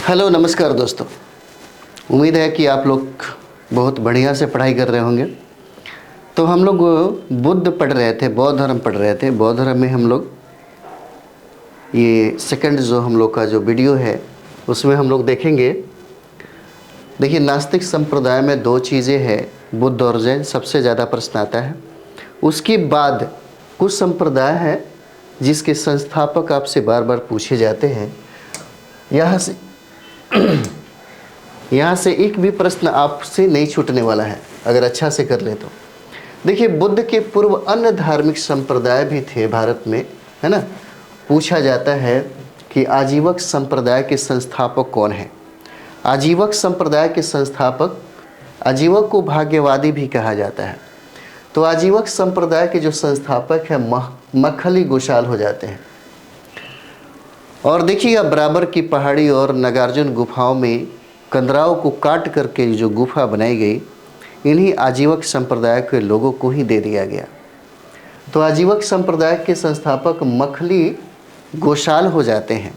Hello नमस्कार दोस्तों। उम्मीद है कि आप लोग बहुत बढ़िया से पढ़ाई कर रहे होंगे। तो हम लोग बुद्ध पढ़ रहे थे, बौद्ध धर्म पढ़ रहे थे। बौद्ध धर्म में हम लोग ये सेकंड जो हम लोग का जो वीडियो है उसमें हम लोग देखेंगे। देखिए, नास्तिक संप्रदाय में दो चीज़ें हैं, बुद्ध और जैन। सबसे ज़्यादा प्रश्न आता है। उसके बाद कुछ संप्रदाय है जिसके संस्थापक आपसे बार बार पूछे जाते हैं। यहाँ से एक भी प्रश्न आपसे नहीं छूटने वाला है अगर अच्छा से कर ले तो। देखिए, बुद्ध के पूर्व अन्य धार्मिक संप्रदाय भी थे भारत में, है ना। पूछा जाता है कि आजीवक संप्रदाय के संस्थापक कौन है। आजीवक संप्रदाय के संस्थापक, आजीवक को भाग्यवादी भी कहा जाता है। तो आजीवक संप्रदाय के जो संस्थापक है मखली गोशाल हो जाते हैं। और देखिएगा, बराबर की पहाड़ी और नागार्जुन गुफाओं में कंदराओं को काट करके जो गुफा बनाई गई, इन्हीं आजीवक संप्रदाय के लोगों को ही दे दिया गया। तो आजीवक संप्रदाय के संस्थापक मखली गोशाल हो जाते हैं।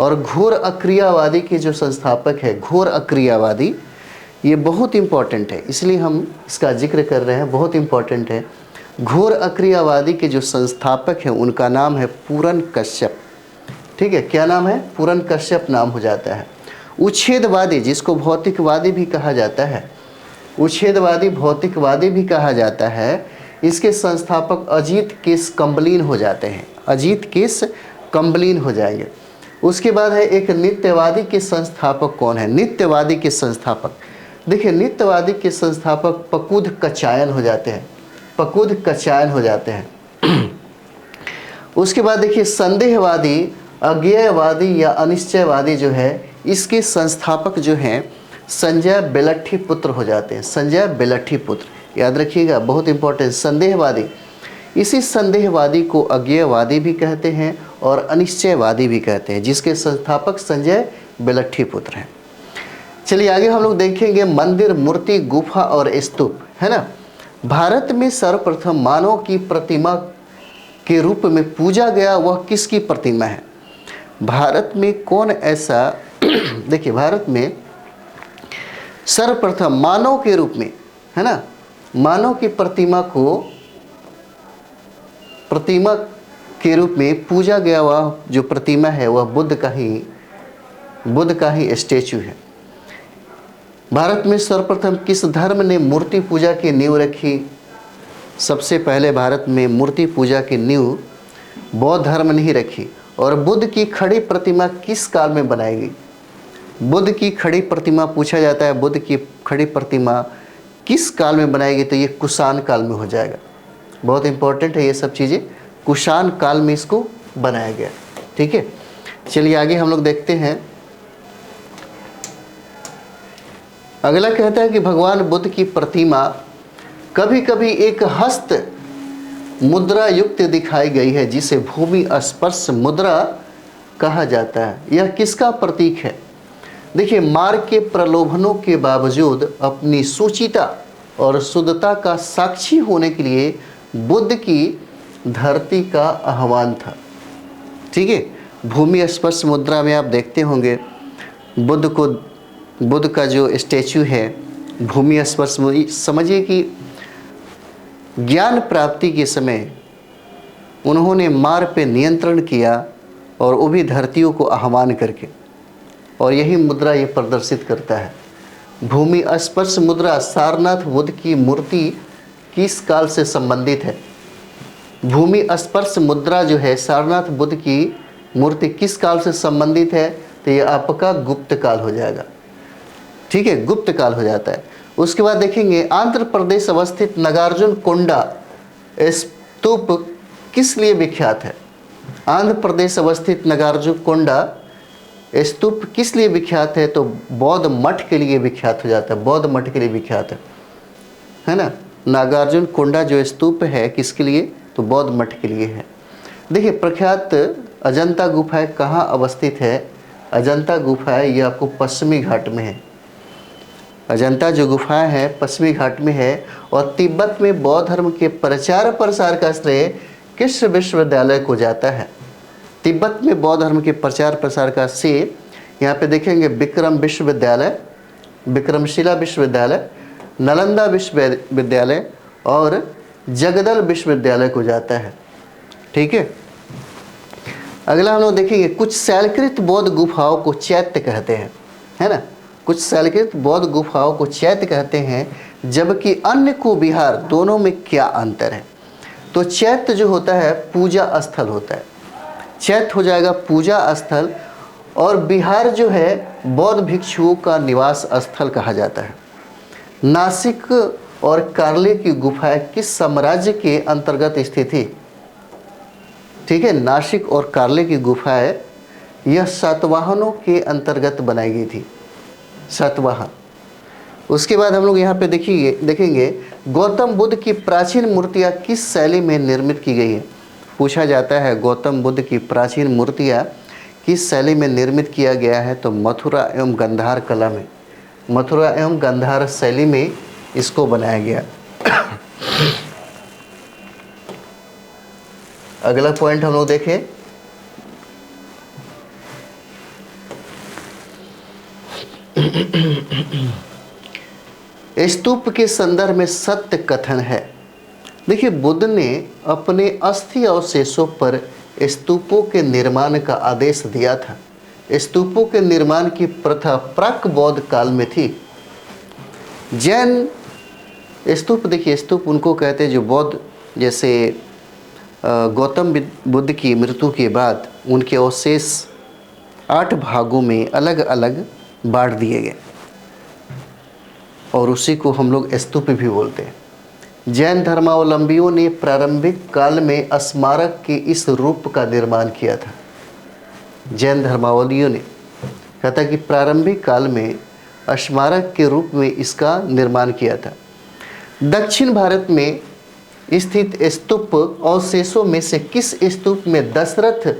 और घोर अक्रियावादी के जो संस्थापक है, घोर अक्रियावादी, ये बहुत इम्पॉर्टेंट है, इसलिए हम इसका जिक्र कर रहे हैं, बहुत इम्पॉर्टेंट है। घोर अक्रियावादी के जो संस्थापक हैं उनका नाम है पूरन कश्यप। ठीक है, क्या नाम है? पूरन कश्यप नाम हो जाता है। उच्छेदवादी, जिसको भौतिकवादी भी कहा जाता है, उच्छेदवादी भौतिकवादी भी कहा जाता है, इसके संस्थापक अजीत केस कम्बलीन हो जाते हैं। अजीत केस कम्बलीन हो जाएंगे। उसके बाद है एक नित्यवादी के संस्थापक कौन है? नित्यवादी के संस्थापक, देखिए, नित्यवादी के संस्थापक पकुद कचायन हो जाते हैं। पकुद कचायन हो जाते हैं। उसके बाद देखिए, संदेहवादी, अज्ञेयवादी या अनिश्चयवादी जो है, इसके संस्थापक जो हैं संजय बेलट्ठी पुत्र हो जाते हैं। संजय बेलट्ठी पुत्र, याद रखिएगा, बहुत इंपॉर्टेंट। संदेहवादी, इसी संदेहवादी को अज्ञेयवादी भी कहते हैं और अनिश्चयवादी भी कहते हैं, जिसके संस्थापक संजय बेलट्ठी पुत्र हैं। चलिए आगे हम लोग देखेंगे मंदिर, मूर्ति, गुफा और स्तूप, है ना। भारत में सर्वप्रथम मानव की प्रतिमा के रूप में पूजा गया वह किसकी प्रतिमा है? भारत में कौन ऐसा देखिए, भारत में सर्वप्रथम मानव के रूप में, है ना, मानव की प्रतिमा के रूप में पूजा गया वह जो प्रतिमा है वह बुद्ध का ही स्टैचू है। भारत में सर्वप्रथम किस धर्म ने मूर्ति पूजा की नींव रखी? सबसे पहले भारत में मूर्ति पूजा की नींव बौद्ध धर्म ने ही रखी। और बुद्ध की खड़ी प्रतिमा किस काल में बनाई गई? बुद्ध की खड़ी प्रतिमा पूछा जाता है, बुद्ध की खड़ी प्रतिमा किस काल में बनाई गई? तो ये कुषाण काल में हो जाएगा। बहुत इंपॉर्टेंट है ये सब चीज़ें, कुषाण काल में इसको बनाया गया। ठीक है, चलिए आगे हम लोग देखते हैं। अगला कहता है कि भगवान बुद्ध की प्रतिमा कभी कभी एक हस्त मुद्रा युक्त दिखाई गई है, जिसे भूमि स्पर्श मुद्रा कहा जाता है। यह किसका प्रतीक है? देखिए, मार्ग के प्रलोभनों के बावजूद अपनी सुचिता और शुद्धता का साक्षी होने के लिए बुद्ध की धरती का आह्वान था। ठीक है, भूमि स्पर्श मुद्रा में आप देखते होंगे बुद्ध का जो स्टैचू है भूमि स्पर्श, समझिए कि ज्ञान प्राप्ति के समय उन्होंने मार्ग पे नियंत्रण किया, और वो भी धरतियों को आह्वान करके। और यही मुद्रा ये प्रदर्शित करता है। भूमि स्पर्श मुद्रा सारनाथ बुद्ध की मूर्ति किस काल से संबंधित है? भूमि स्पर्श मुद्रा जो है सारनाथ बुद्ध की मूर्ति किस काल से संबंधित है? तो ये आपका गुप्त काल हो जाएगा। ठीक है, गुप्त काल हो जाता है। उसके बाद देखेंगे, आंध्र प्रदेश अवस्थित नागार्जुन कोंडा स्तूप किस लिए विख्यात है? आंध्र प्रदेश अवस्थित नागार्जुन कोंडा स्तूप किस लिए विख्यात है? तो बौद्ध मठ के लिए विख्यात हो जाता है। बौद्ध मठ के लिए विख्यात है ना। नागार्जुन कोंडा जो स्तूप है किसके लिए? तो बौद्ध मठ के लिए है। देखिए, प्रख्यात अजंता गुफाएं कहाँ अवस्थित है? अजंता गुफाएं ये आपको पश्चिमी घाट में है। अजंता जो गुफाएं है पश्चिमी घाट में है। और तिब्बत में बौद्ध धर्म के प्रचार प्रसार का श्रेय किस विश्वविद्यालय को जाता है? तिब्बत में बौद्ध धर्म के प्रचार प्रसार का श्रेय यहाँ पे देखेंगे विक्रम विश्वविद्यालय, विक्रमशिला विश्वविद्यालय, नालंदा विश्वविद्यालय और जगदल विश्वविद्यालय को जाता है। ठीक है, अगला हम लोग देखेंगे कुछ शैलकृत बौद्ध गुफाओं को चैत्य कहते हैं, है ना। कुछ शैलकृत बौद्ध गुफाओं को चैत्य कहते हैं, जबकि अन्य को विहार। दोनों में क्या अंतर है? तो चैत्य जो होता है पूजा स्थल होता है, चैत्य हो जाएगा पूजा स्थल, और विहार जो है बौद्ध भिक्षुओं का निवास स्थल कहा जाता है। नासिक और कार्ले की गुफाएं किस साम्राज्य के अंतर्गत स्थित थी? ठीक है, नासिक और कार्ले की गुफाएं यह सातवाहनों के अंतर्गत बनाई गई थी, सातवाहन। उसके बाद हम लोग यहाँ पे देखेंगे गौतम बुद्ध की प्राचीन मूर्तियाँ किस शैली में निर्मित की गई है। पूछा जाता है गौतम बुद्ध की प्राचीन मूर्तियाँ किस शैली में निर्मित किया गया है, तो मथुरा एवं गंधार कला में, मथुरा एवं गंधार शैली में इसको बनाया गया। अगला पॉइंट हम लोग देखें, स्तूप के संदर्भ में सत्य कथन है। देखिए, बुद्ध ने अपने अस्थि अवशेषों पर स्तूपों के निर्माण का आदेश दिया था। स्तूपों के निर्माण की प्रथा प्राक बौद्ध काल में थी। जैन स्तूप, देखिए स्तूप उनको कहते हैं जो बौद्ध, जैसे गौतम बुद्ध की मृत्यु के बाद उनके अवशेष 8 भागों में अलग अलग बांट दिए गए, और उसी को हम लोग स्तूप भी बोलते हैं। जैन धर्मावलंबियों ने प्रारंभिक काल में स्मारक के इस रूप का निर्माण किया था। जैन धर्मावलंबियों ने कहता कि प्रारंभिक काल में स्मारक के रूप में इसका निर्माण किया था। दक्षिण भारत में स्थित स्तूप अवशेषों में से किस स्तूप में दशरथ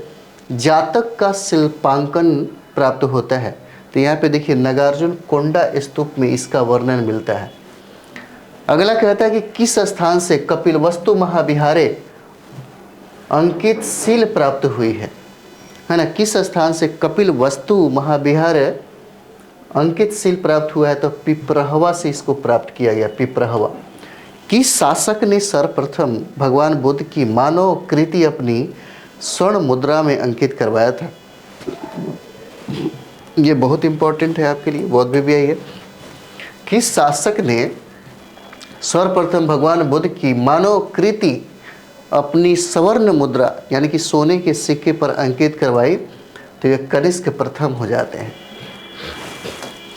जातक का शिल्पांकन प्राप्त होता है? तो यहाँ पे देखिए नागार्जुन कोंडा स्तूप में इसका वर्णन मिलता है। अगला कहता है कि किस स्थान से कपिलवस्तु महाविहारे अंकित सील प्राप्त हुई है ना। किस स्थान से कपिलवस्तु महाविहार अंकित सील प्राप्त हुआ है? तो पिपरहवा से इसको प्राप्त किया गया। पिपरहवा। किस शासक ने सर्वप्रथम भगवान बुद्ध की मानव कृति अपनी स्वर्ण मुद्रा में अंकित करवाया था? ये बहुत इंपॉर्टेंट है आपके लिए, बौद्ध में भी आई है। किस शासक ने सर्वप्रथम भगवान बुद्ध की मानव कृति अपनी स्वर्ण मुद्रा यानी कि सोने के सिक्के पर अंकित करवाई? तो ये कनिष्क प्रथम हो जाते हैं।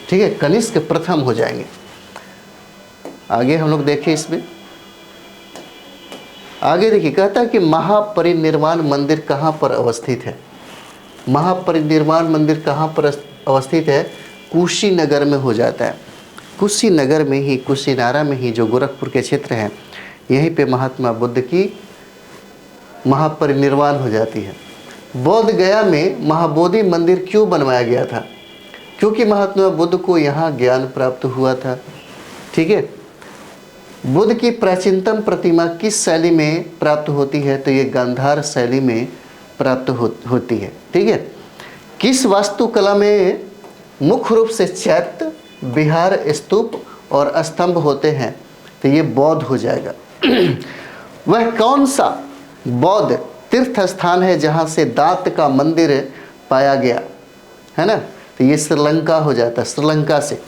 ठीक है, कनिष्क प्रथम हो जाएंगे। आगे हम लोग देखें, इसमें आगे देखिए, कहता है कि महापरिनिर्वाण मंदिर कहाँ पर अवस्थित है? महापरिनिर्वाण मंदिर कहाँ पर अवस्थित है? कुशीनगर में हो जाता है। कुशीनगर में ही, कुशीनारा में ही, जो गोरखपुर के क्षेत्र हैं, यहीं पे महात्मा बुद्ध की महापरिनिर्वाण हो जाती है। बोध गया में महाबोधि मंदिर क्यों बनवाया गया था? क्योंकि महात्मा बुद्ध को यहाँ ज्ञान प्राप्त हुआ था। ठीक है, बुद्ध की प्राचीनतम प्रतिमा किस शैली में प्राप्त होती है? तो ये गांधार शैली में प्राप्त होती है। ठीक है, किस वास्तुकला में मुख्य रूप से चैत्य, विहार, स्तूप और स्तंभ होते हैं? तो ये बौद्ध हो जाएगा। वह कौन सा बौद्ध तीर्थ स्थान है जहाँ से दांत का मंदिर पाया गया है ना? तो ये श्रीलंका हो जाता है। श्रीलंका से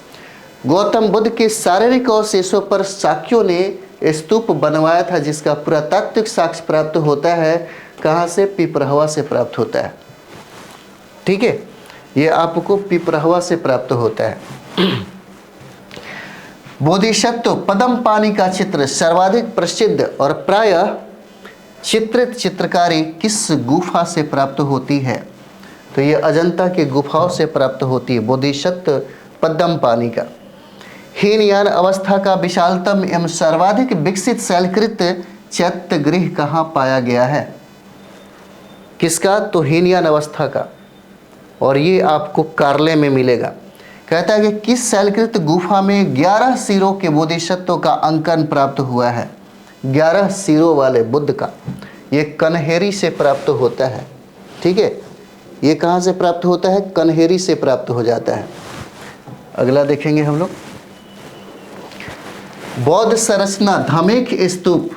गौतम बुद्ध के शारीरिक अवशेषों पर शाक्यों ने स्तूप बनवाया था, जिसका पुरातात्विक साक्ष्य प्राप्त होता है कहाँ से? पिपरहवा से प्राप्त होता है। ठीक है, ये आपको पिपरहवा से प्राप्त होता है। बोधिसत्व पद्म पानी का चित्र सर्वाधिक प्रसिद्ध और प्रायः चित्रित चित्रकारी किस गुफा से प्राप्त होती है? तो ये अजंता के गुफाओं से प्राप्त होती है, बोधिसत्व पद्म पानी का। हीनयान अवस्था का विशालतम एवं सर्वाधिक विकसित शैलकृत चैत्य गृह कहाँ पाया गया है? किसका? तो हीनयान अवस्था का, और ये आपको कार्ले में मिलेगा। कहता है कि किस शैलकृत गुफा में 11 सिरों के बोधिसत्व का अंकन प्राप्त हुआ है? 11 सिरों वाले बुद्ध का, ये कन्हेरी से प्राप्त होता है। ठीक है, ये कहाँ से प्राप्त होता है? कन्हेरी से प्राप्त हो जाता है। अगला देखेंगे हम लोग, बौद्ध संरचना धमेक स्तूप।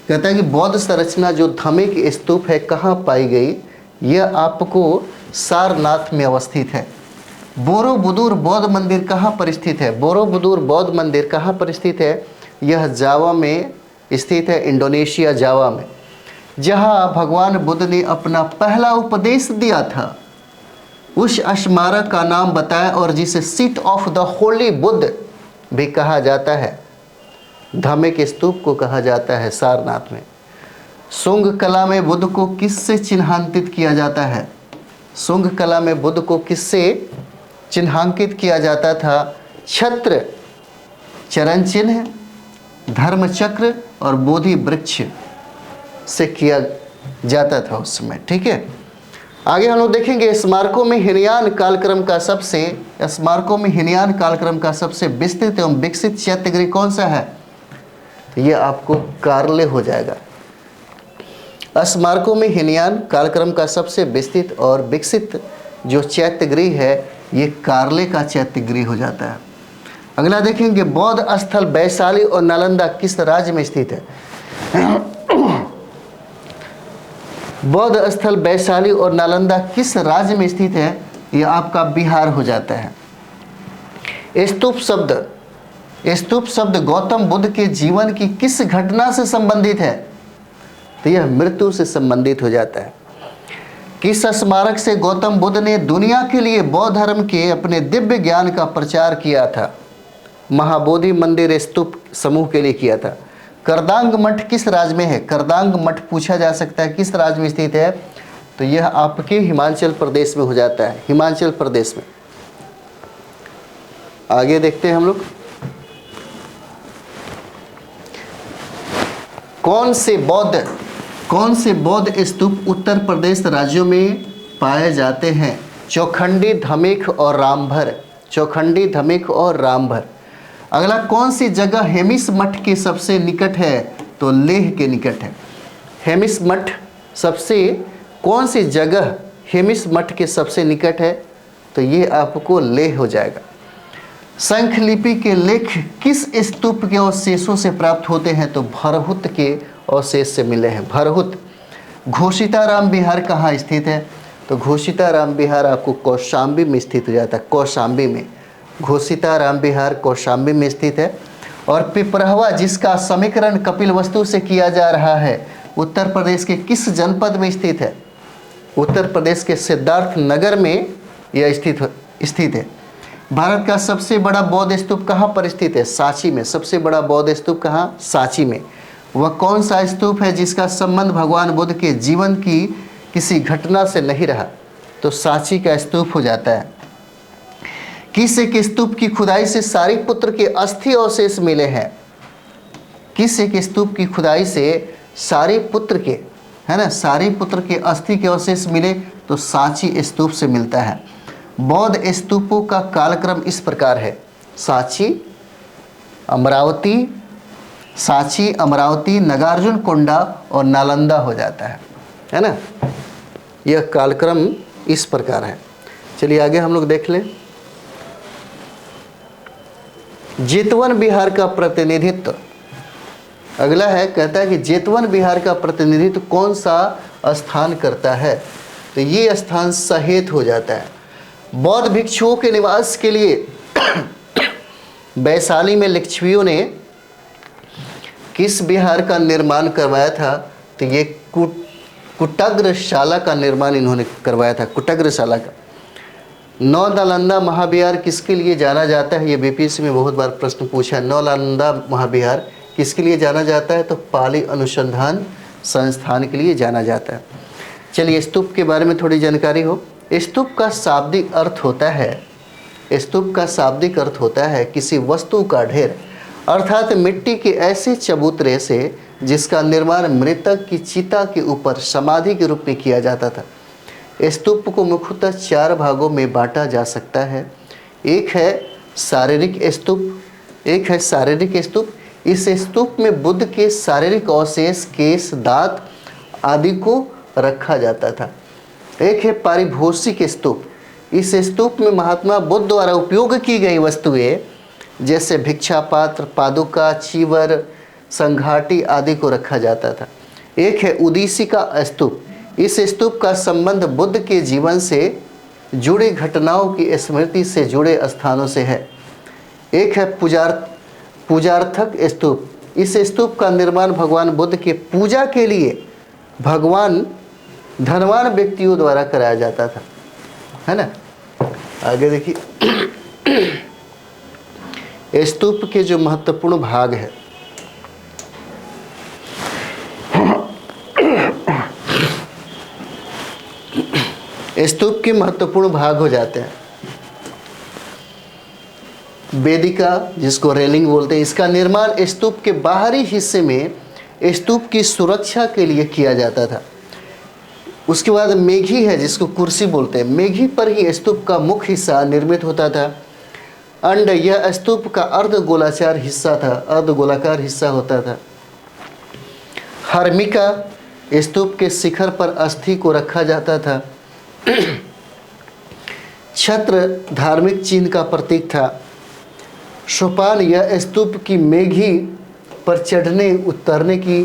कहता है कि बौद्ध संरचना जो धमेक स्तूप है कहाँ पाई गई? यह आपको सारनाथ में अवस्थित है। बोरोबुदुर बौद्ध मंदिर कहाँ पर स्थित है? बोरोबुदुर बौद्ध मंदिर कहाँ पर स्थित है? यह जावा में स्थित है, इंडोनेशिया जावा में, जहाँ भगवान बुद्ध ने अपना पहला उपदेश दिया था। उस स्मारक का नाम बताया और जिसे seat of the Holi Buddha भी कहा जाता है, धमेक स्तूप को कहा जाता है सारनाथ में। शुंग कला में बुद्ध को किससे चिन्हांकित किया जाता है? शुंग कला में बुद्ध को किससे चिन्हांकित किया जाता था? छत्र, चरण चिन्ह, धर्म चक्र और बोधि वृक्ष से किया जाता था उस समय। ठीक है, आगे हम लोग देखेंगे स्मारकों में हीनयान कालक्रम का सबसे विस्तृत एवं विकसित चैत्यगृह कौन सा है? ये आपको कार्ले हो जाएगा। स्मारकों में हीनयान कालक्रम का सबसे विस्तृत और विकसित जो चैत्यगृह है ये कार्ले का चैत्यगृह हो जाता है। अगला देखेंगे, बौद्ध स्थल वैशाली और नालंदा किस राज्य में स्थित है? बौद्ध स्थल वैशाली और नालंदा किस राज्य में स्थित है? यह आपका बिहार हो जाता है। स्तूप शब्द गौतम बुद्ध के जीवन की किस घटना से संबंधित है? तो यह मृत्यु से संबंधित हो जाता है। किस स्मारक से गौतम बुद्ध ने दुनिया के लिए बौद्ध धर्म के अपने दिव्य ज्ञान का प्रचार किया था? महाबोधि मंदिर स्तूप समूह के लिए किया था। करदांग मठ किस राज्य में है? करदांग मठ पूछा जा सकता है किस राज्य में स्थित है? तो यह आपके हिमाचल प्रदेश में हो जाता है, हिमाचल प्रदेश में। आगे देखते हैं हम लोग, कौन से बौद्ध स्तूप उत्तर प्रदेश राज्यों में पाए जाते हैं? चौखंडी, धमेक और रामभर। चौखंडी, धमेक और रामभर। अगला, कौन सी जगह हेमिस मठ के सबसे निकट है? तो लेह के निकट है। हेमिस मठ सबसे, कौन सी जगह हेमिस मठ के सबसे निकट है? तो ये आपको लेह हो जाएगा। शंख लिपि के लेख किस स्तूप के अवशेषों से प्राप्त होते हैं? तो भरहुत के अवशेष से मिले हैं, भरहुत। घोषिताराम विहार कहाँ स्थित है? तो घोषिताराम विहार आपको कौशाम्बी में स्थित हो जाता है, कौशाम्बी में। घोषिताराम विहार कौशाम्बी में स्थित है। और पिपरहवा, जिसका समीकरण कपिलवस्तु से किया जा रहा है, उत्तर प्रदेश के किस जनपद में स्थित है? उत्तर प्रदेश के सिद्धार्थ नगर में यह स्थित है। भारत का सबसे बड़ा बौद्ध स्तूप कहाँ पर स्थित है? सांची में। सबसे बड़ा बौद्ध स्तूप कहाँ? सांची में। वह कौन सा स्तूप है जिसका संबंध भगवान बुद्ध के जीवन की किसी घटना से नहीं रहा? तो सांची का स्तूप हो जाता है। किस एक स्तूप की खुदाई से सारिपुत्र के अस्थि अवशेष मिले हैं? किस एक स्तूप की खुदाई से सारिपुत्र के, है ना, सारिपुत्र के अस्थि के अवशेष मिले? तो सांची स्तूप से मिलता है। बौद्ध स्तूपों का कालक्रम इस प्रकार है: सांची, अमरावती, नागार्जुन कोंडा और नालंदा हो जाता है ना। यह कालक्रम इस प्रकार है। चलिए आगे हम लोग देख लें। जेतवन बिहार का प्रतिनिधित्व, अगला है, कहता है कि जेतवन बिहार का प्रतिनिधित्व कौन सा स्थान करता है? तो ये स्थान सहेत हो जाता है। बौद्ध भिक्षुओं के निवास के लिए वैशाली में लिच्छवियों ने किस विहार का निर्माण करवाया था? तो ये कुटग्रशाला का निर्माण इन्होंने करवाया था, कुटग्रशाला का। नौ नालंदा महाविहार किसके लिए जाना जाता है? ये बीपीएससी में बहुत बार प्रश्न पूछा है। नौ नालंदा महाविहार किसके लिए जाना जाता है? तो पाली अनुसंधान संस्थान के लिए जाना जाता है। चलिए स्तूप के बारे में थोड़ी जानकारी हो। स्तूप का शाब्दिक अर्थ होता है किसी वस्तु का ढेर, अर्थात मिट्टी के ऐसे चबूतरे से जिसका निर्माण मृतक की चिता के ऊपर समाधि के रूप में किया जाता था। स्तूप को मुख्यतः 4 भागों में बांटा जा सकता है। एक है शारीरिक स्तूप। इस स्तूप में बुद्ध के शारीरिक अवशेष, केश, दांत आदि को रखा जाता था। एक है पारिभाषिक स्तूप। इस स्तूप में महात्मा बुद्ध द्वारा उपयोग की गई वस्तुएं जैसे भिक्षा पात्र, पादुका, चीवर, संघाटी आदि को रखा जाता था। एक है उदीसिका स्तूप। इस स्तूप का संबंध बुद्ध के जीवन से जुड़ी घटनाओं की स्मृति से जुड़े स्थानों से है। एक है पूजार्थक स्तूप। इस स्तूप का निर्माण भगवान बुद्ध के पूजा के लिए भगवान धनवान व्यक्तियों द्वारा कराया जाता था, है ना। आगे देखिए, स्तूप के जो महत्वपूर्ण भाग है, स्तूप के महत्वपूर्ण भाग हो जाते हैं। वेदिका, जिसको रेलिंग बोलते हैं, इसका निर्माण स्तूप के बाहरी हिस्से में स्तूप की सुरक्षा के लिए किया जाता था। उसके बाद मेघी है, जिसको कुर्सी बोलते हैं। मेघी पर ही स्तूप का मुख्य हिस्सा निर्मित होता था। अंड, यह स्तूप का अर्धगोलाकार हिस्सा था, अर्धगोलाकार हिस्सा होता था। हर्मिका, स्तूप के शिखर पर अस्थि को रखा जाता था। छत्र, धार्मिक चिन्ह का प्रतीक था। सोपान, यह स्तूप की मेघी पर चढ़ने उतरने की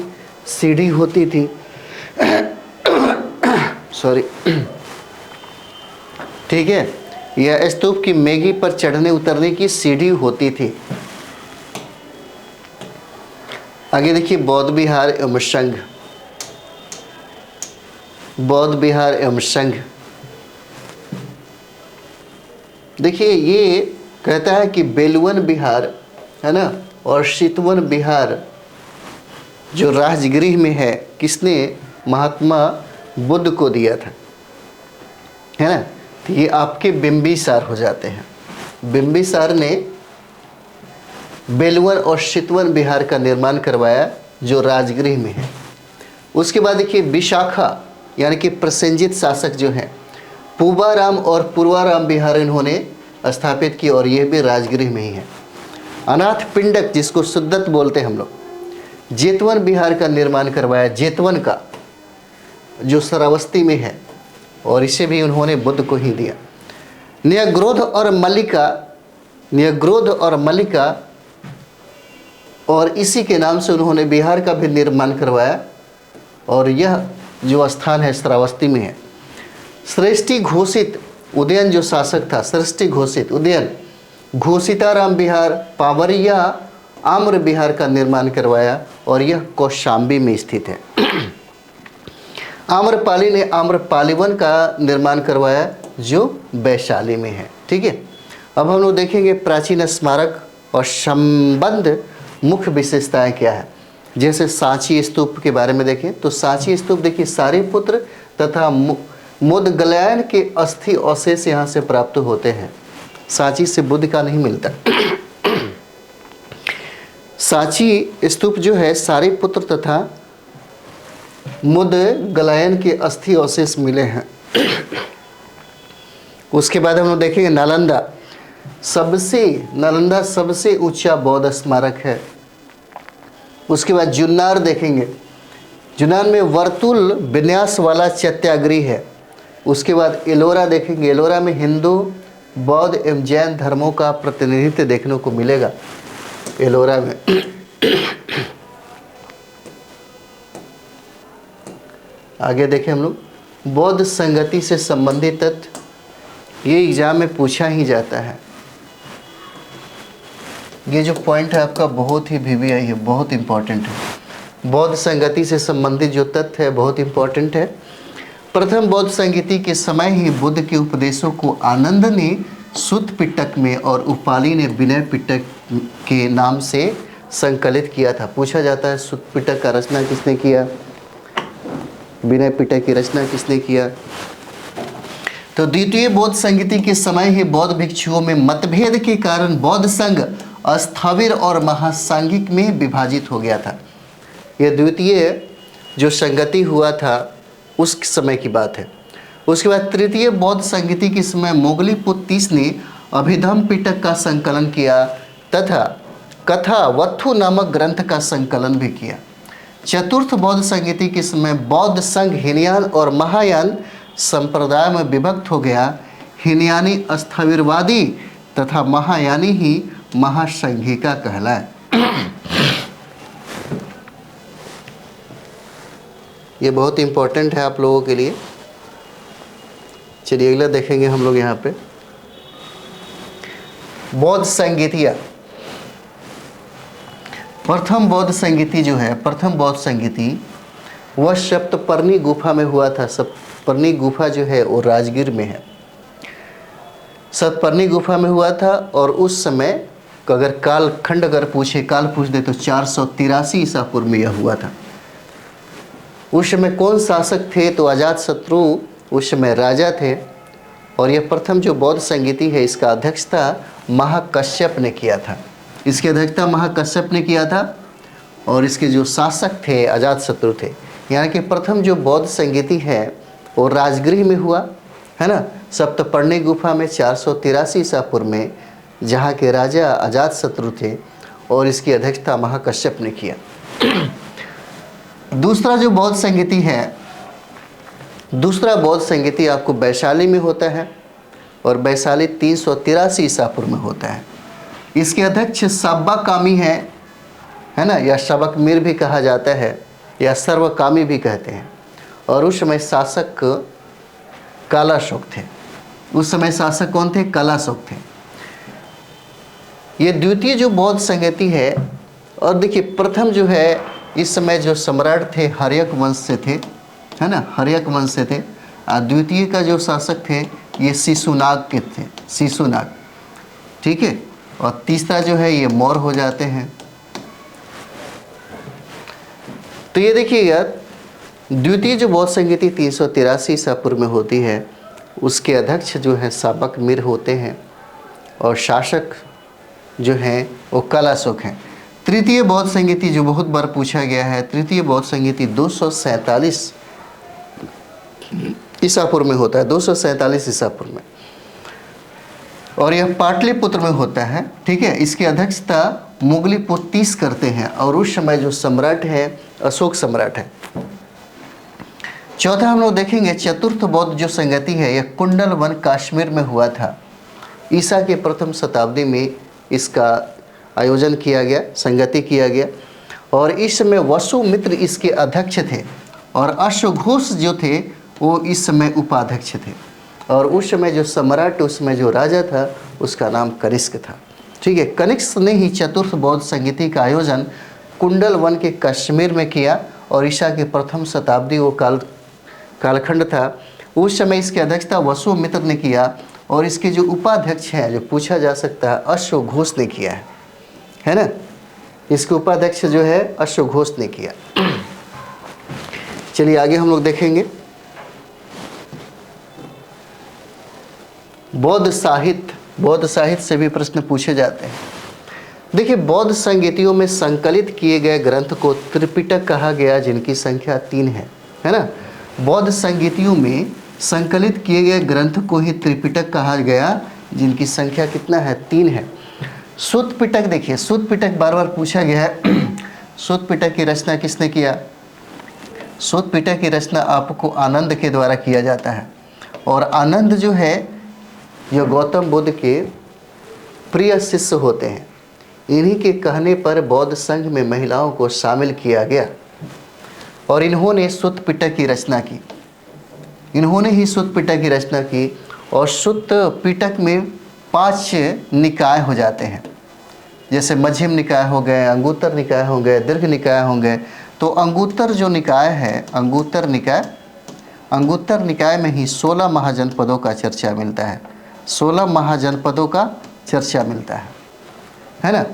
सीढ़ी होती थी। सॉरी, ठीक है, यह स्तूप की मेघी पर चढ़ने उतरने की सीढ़ी होती थी। आगे देखिए, बौद्ध विहार एवं संघ। बौद्ध विहार एवं संघ, देखिए ये कहता है कि बेलवन विहार, है ना, और चितवन विहार जो राजगृह में है, किसने? महात्मा बुद्ध को दिया था, है ना। तो ये आपके बिंबिसार हो जाते हैं। बिंबिसार ने बेलवन और चितवन विहार का निर्माण करवाया जो राजगृह में है। उसके बाद देखिए विशाखा, यानी कि प्रसेंजित शासक जो हैं, पूबाराम और पूर्वाराम विहार इन्होंने स्थापित किए और यह भी राजगृह में ही है। अनाथ पिंडक, जिसको सुद्दत बोलते हैं हम लोग, जेतवन विहार का निर्माण करवाया, जेतवन का, जो श्रावस्ती में है, और इसे भी उन्होंने बुद्ध को ही दिया। न्यग्रोध और मल्लिका, न्यग्रोध और मल्लिका, और इसी के नाम से उन्होंने बिहार का भी निर्माण करवाया, और यह जो स्थान है श्रावस्ती में है। श्रेष्ठी घोषित उदयन जो शासक था, श्रेष्ठी घोषित उदयन, घोषिताराम विहार, पावरिया आम्र विहार का निर्माण करवाया, और यह कौशाम्बी में स्थित है। आम्रपाली ने आम्रपालीवन का निर्माण करवाया जो वैशाली में है। ठीक है, अब हम लोग देखेंगे प्राचीन स्मारक और संबंध मुख्य विशेषताएं क्या है। जैसे सांची स्तूप के बारे में देखें तो सांची स्तूप देखिए सारिपुत्र तथा मोदगलायन के अस्थि अवशेष यहाँ से प्राप्त होते हैं। सांची से बुद्ध का नहीं मिलता। सांची स्तूप जो है सारिपुत्र तथा मोदगलायन के अस्थि अवशेष मिले हैं। उसके बाद हम लोग देखेंगे नालंदा सबसे ऊंचा बौद्ध स्मारक है। उसके बाद जुन्नार देखेंगे, जुन्नार में वर्तुल विन्यास वाला चैत्यागृह है। उसके बाद एलोरा देखेंगे, एलोरा में हिंदू, बौद्ध एवं जैन धर्मों का प्रतिनिधित्व देखने को मिलेगा एलोरा में। आगे देखें हम लोग बौद्ध संगति से संबंधित तथ्य, ये एग्जाम में पूछा ही जाता है। ये जो पॉइंट है आपका बहुत ही VVI है, बहुत इंपॉर्टेंट है। बौद्ध संगति से संबंधित जो तथ्य है बहुत इंपॉर्टेंट है। प्रथम बौद्ध संगति के समय ही बुद्ध के उपदेशों को आनंद ने सुत्त पिटक में और उपाली ने विनय पिटक के नाम से संकलित किया था। पूछा जाता है सुत्त पिटक का रचना किसने किया, विनय पिटक की रचना किसने किया। तो द्वितीय बौद्ध संगति के समय ही बौद्ध भिक्षुओं में मतभेद के कारण बौद्ध संघ अस्थाविर और महासांगिक में विभाजित हो गया था। यह द्वितीय जो संगति हुआ था उस समय की बात है। उसके बाद तृतीय बौद्ध संगति के समय मोगली पुत्तीस ने अभिधम पिटक का संकलन किया तथा कथा वत्थु नामक ग्रंथ का संकलन भी किया। चतुर्थ बौद्ध संगति के समय बौद्ध संघ हीनयान और महायान संप्रदाय में विभक्त हो गया। हीनयानी स्थविरवादी तथा महायानी ही महासंघिका कहलाए। ये बहुत इंपॉर्टेंट है आप लोगों के लिए। चलिए अगला देखेंगे हम लोग यहाँ पे बौद्ध संगीतिया। प्रथम बौद्ध संगीति जो है, प्रथम बौद्ध संगीति वह सप्तपर्णी गुफा में हुआ था। सप्तपर्णी गुफा जो है वो राजगीर में है। सप्तपर्णी गुफा में हुआ था और उस समय अगर कालखंड अगर काल पूछ दे तो 483 ईसा पूर्व में यह हुआ था। उस समय कौन शासक थे? तो अजातशत्रु उस समय राजा थे। और यह प्रथम जो बौद्ध संगीति है इसका अध्यक्षता महाकश्यप ने किया था। इसकी अध्यक्षता महाकश्यप ने किया था और इसके जो शासक थे अजातशत्रु थे। यानी कि प्रथम जो बौद्ध संगीति है वो राजगृह में हुआ है ना, सप्तपर्णी गुफा में 483 ईसा पूर्व में, जहाँ के राजा अजातशत्रु थे और इसकी अध्यक्षता महाकश्यप ने किया। दूसरा जो बौद्ध संगीति है, दूसरा बौद्ध संगीति आपको वैशाली में होता है और वैशाली 383 ईसा पूर्व में होता है। इसके अध्यक्ष सब्बाकामी है ना, या सबकमीर भी कहा जाता है या सर्वकामी भी कहते हैं। और उस समय शासक कालाशोक थे। उस समय शासक कौन थे? कालाशोक थे। ये द्वितीय जो बौद्ध संगीति है। और देखिए प्रथम जो है इस समय जो सम्राट थे हर्यक वंश से थे, है ना, हर्यक वंश से थे। और द्वितीय का जो शासक थे ये शिशुनाग के थे, शिशुनाग, ठीक है। और तीसरा जो है ये मौर्य हो जाते हैं। तो ये देखिएगा द्वितीय जो बौद्ध संगीति 383 ईसा पूर्व में होती है, उसके अध्यक्ष जो है सबकमीर होते हैं और शासक जो हैं वो कालाशोक हैं। तृतीय बौद्ध संगीति जो बहुत बार पूछा गया है, तृतीय बौद्ध संगीति 247 ईसा पूर्व में होता है, 247 ईसा पूर्व में, और यह पाटलिपुत्र में होता है, ठीक है। इसकी अध्यक्षता मुगली पुत्तीस करते हैं और उस समय जो सम्राट है अशोक सम्राट है। चौथा हम लोग देखेंगे चतुर्थ बौद्ध जो संगति है यह कुंडल वन कश्मीर में हुआ था। ईसा के प्रथम शताब्दी में इसका आयोजन किया गया, संगति किया गया। और इस समय वसुमित्र इसके अध्यक्ष थे और अश्वघोष जो थे वो इस समय उपाध्यक्ष थे। और उस समय जो सम्राट, उस समय जो राजा था उसका नाम कनिष्क था, ठीक है। कनिष्क ने ही चतुर्थ बौद्ध संगीति का आयोजन कुंडल वन के कश्मीर में किया और ईसा के प्रथम शताब्दी वो कालखंड था। उस समय इसकी अध्यक्षता वसुमित्र ने किया और इसके जो उपाध्यक्ष हैं, जो पूछा जा सकता है, अश्वघोष ने किया है ना। इसके उपाध्यक्ष जो है अश्वघोष ने किया। चलिए आगे हम लोग देखेंगे बौद्ध साहित्य। बौद्ध साहित्य से भी प्रश्न पूछे जाते हैं। देखिए बौद्ध संगीतियों में संकलित किए गए ग्रंथ को त्रिपिटक कहा गया, जिनकी संख्या 3 है ना। बौद्ध संगीतियों में संकलित किए गए ग्रंथ को ही त्रिपिटक कहा गया, जिनकी संख्या कितना है? 3 है। सुत्त पिटक, देखिए सुत्त पिटक बार बार पूछा गया है। सुत्त पिटक की रचना किसने किया? सुत्त पिटक की रचना आपको आनंद के द्वारा किया जाता है। और आनंद जो है ये गौतम बुद्ध के प्रिय शिष्य होते हैं। इन्हीं के कहने पर बौद्ध संघ में महिलाओं को शामिल किया गया और इन्होंने सुत्त पिटक की रचना की। इन्होंने ही सुत्त पिटक की रचना की। और सुत्त पिटक में 5 निकाय हो जाते हैं, जैसे मध्यम निकाय हो गए, अंगुत्तर निकाय हो गए, दीर्घ निकाय हो गए। तो अंगुत्तर जो निकाय है, अंगुत्तर निकाय में ही 16 महाजनपदों का चर्चा मिलता है। 16 महाजनपदों का चर्चा मिलता है ना।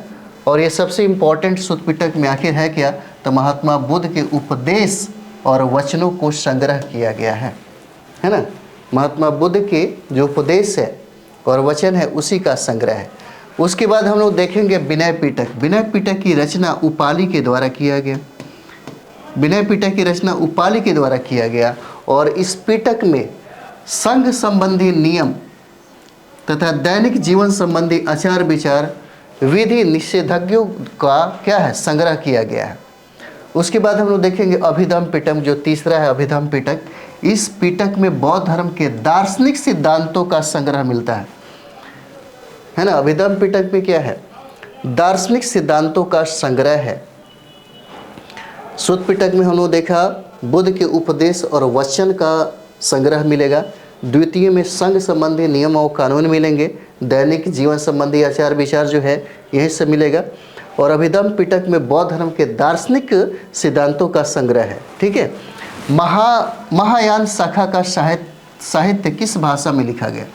और ये सबसे इम्पोर्टेंट सुत्त पिटक में आखिर है क्या? तो महात्मा बुद्ध के उपदेश और वचनों को संग्रह किया गया है ना। महात्मा बुद्ध के जो उपदेश है और वचन है उसी का संग्रह है। उसके बाद हम लोग देखेंगे विनय पिटक। विनय पिटक की रचना उपाली के द्वारा किया गया। विनय पिटक की रचना उपाली के द्वारा किया गया और इस पिटक में संघ संबंधी नियम तथा दैनिक जीवन संबंधी आचार विचार, विधि निषेधज्ञों का क्या है? संग्रह किया गया है। उसके बाद हम लोग देखेंगे अभिधम पिटक, जो तीसरा है अभिधम पिटक। इस पिटक में बौद्ध धर्म के दार्शनिक सिद्धांतों का संग्रह मिलता है ना। अभिधम्म पिटक में क्या है? दार्शनिक सिद्धांतों का संग्रह है। सुत्त पिटक में हम लोग देखा बुद्ध के उपदेश और वचन का संग्रह मिलेगा। द्वितीय में संघ संबंधी नियम और कानून मिलेंगे। दैनिक जीवन संबंधी आचार विचार जो है यही सब मिलेगा। और अभिधम्म पिटक में बौद्ध धर्म के दार्शनिक सिद्धांतों का संग्रह है। ठीक है। महायान शाखा का साहित्य किस भाषा में लिखा गया?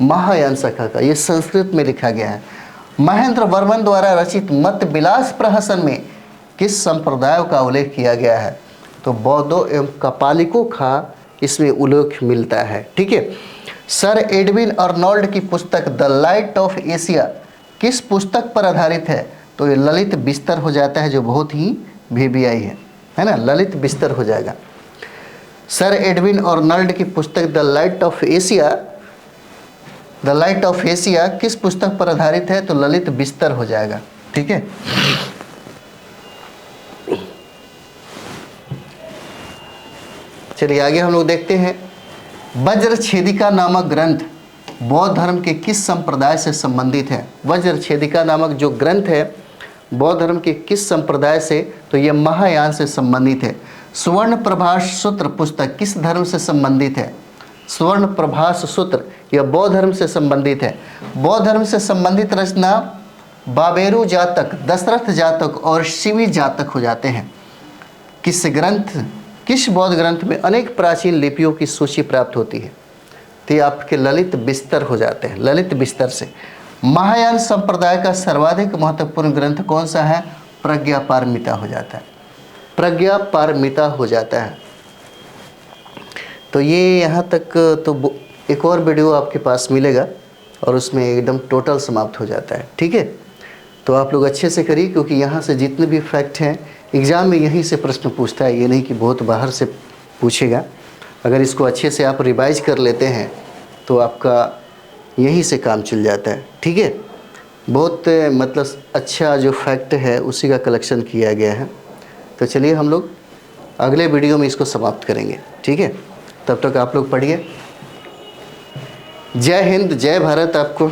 महायान शाखा का ये संस्कृत में लिखा गया है। महेंद्र वर्मन द्वारा रचित मत विलास प्रहसन में किस संप्रदाय का उल्लेख किया गया है? तो बौद्धों एवं कपालिकों का इसमें उल्लेख मिलता है। ठीक है। सर एडविन अर्नोल्ड की पुस्तक द लाइट ऑफ एशिया किस पुस्तक पर आधारित है? तो ये ललित बिस्तर हो जाता है, जो बहुत ही VVI है ना, ललित बिस्तर हो जाएगा। सर एडविन अर्नोल्ड की पुस्तक द लाइट ऑफ एशिया किस पुस्तक पर आधारित है? तो ललित बिस्तर हो जाएगा। ठीक है। चलिए आगे हम लोग देखते हैं। वज्रछेदिका नामक ग्रंथ बौद्ध धर्म के किस संप्रदाय से संबंधित है? वज्रछेदिका नामक जो ग्रंथ है बौद्ध धर्म के किस संप्रदाय से? तो यह महायान से संबंधित है। स्वर्ण प्रभास सूत्र पुस्तक किस धर्म से संबंधित है? स्वर्ण प्रभास सूत्र यह बौद्ध धर्म से संबंधित है। बौद्ध धर्म से संबंधित रचना बाबेरू जातक, दशरथ जातक और शिवी जातक हो जाते हैं। किस बौद्ध ग्रंथ में अनेक प्राचीन लिपियों की सूची प्राप्त होती है? तो ये आपके ललित बिस्तर हो जाते हैं। ललित बिस्तर से महायान संप्रदाय का सर्वाधिक महत्वपूर्ण ग्रंथ कौन सा है? प्रज्ञापारमिता हो जाता है। प्रज्ञापारमिता हो जाता है। तो ये यहाँ तक तो एक और वीडियो आपके पास मिलेगा और उसमें एकदम टोटल समाप्त हो जाता है। ठीक है। तो आप लोग अच्छे से करिए, क्योंकि यहाँ से जितने भी फैक्ट हैं एग्ज़ाम में यहीं से प्रश्न पूछता है, ये नहीं कि बहुत बाहर से पूछेगा। अगर इसको अच्छे से आप रिवाइज कर लेते हैं तो आपका यहीं से काम चल जाता है। ठीक है। बहुत मतलब अच्छा जो फैक्ट है उसी का कलेक्शन किया गया है। तो चलिए हम लोग अगले वीडियो में इसको समाप्त करेंगे। ठीक है। तब तक आप लोग पढ़िए। जय हिंद, जय भारत आपको।